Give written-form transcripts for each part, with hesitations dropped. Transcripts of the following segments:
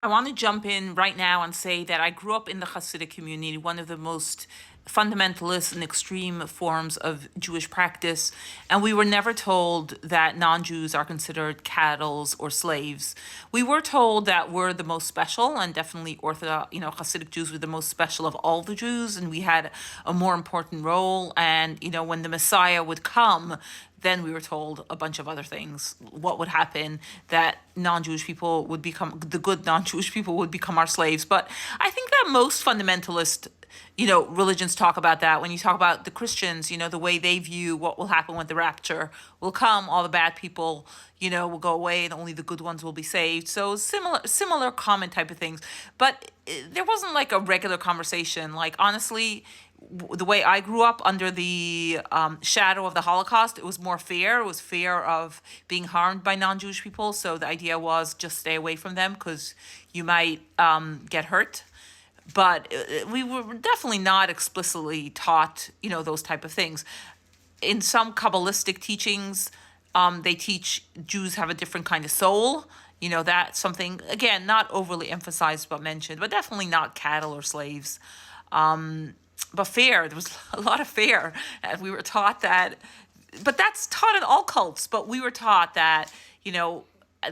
I want to jump in right now and say that I grew up in the Hasidic community, one of the most fundamentalist and extreme forms of Jewish practice. And we were never told that non Jews are considered cattle or slaves. We were told that we're the most special, and definitely Orthodox, Hasidic Jews were the most special of all the Jews, and we had a more important role. And, when the Messiah would come, then we were told a bunch of other things. What would happen, that non-Jewish people would become, the good non-Jewish people would become our slaves. But I think that most fundamentalist, religions talk about that. When you talk about the Christians, the way they view what will happen when the rapture will come, all the bad people, will go away and only the good ones will be saved. So similar common type of things. But there wasn't like a regular conversation. Like, honestly, the way I grew up under the shadow of the Holocaust, it was more fear. It was fear of being harmed by non-Jewish people. So the idea was just stay away from them because you might get hurt. But we were definitely not explicitly taught, those type of things. In some Kabbalistic teachings, they teach Jews have a different kind of soul. That's something, again, not overly emphasized but mentioned, but definitely not cattle or slaves. But fear, there was a lot of fear. And we were taught that, but that's taught in all cults, but we were taught that,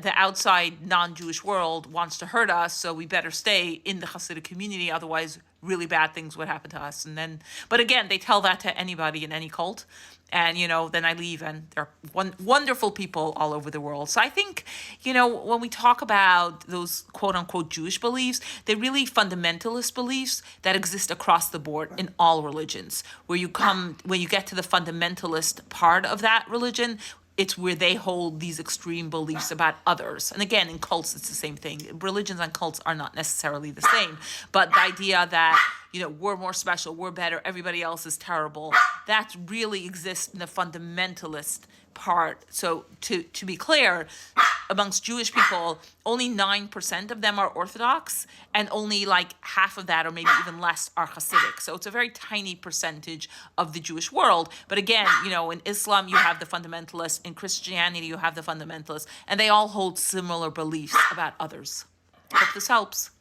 the outside non-Jewish world wants to hurt us, so we better stay in the Hasidic community, otherwise really bad things would happen to us. And then, but again, they tell that to anybody in any cult. And, then I leave and there are wonderful people all over the world. So I think, when we talk about those quote unquote Jewish beliefs, they're really fundamentalist beliefs that exist across the board in all religions. When you get to the fundamentalist part of that religion, it's where they hold these extreme beliefs about others. And again, in cults, it's the same thing. Religions and cults are not necessarily the same. But the idea that, we're more special, we're better, everybody else is terrible, that really exists in the fundamentalist part. So to be clear, amongst Jewish people, only 9% of them are Orthodox, and only like half of that, or maybe even less, are Hasidic. So it's a very tiny percentage of the Jewish world. But again, in Islam, you have the fundamentalists. In Christianity, you have the fundamentalists. And they all hold similar beliefs about others. Hope this helps.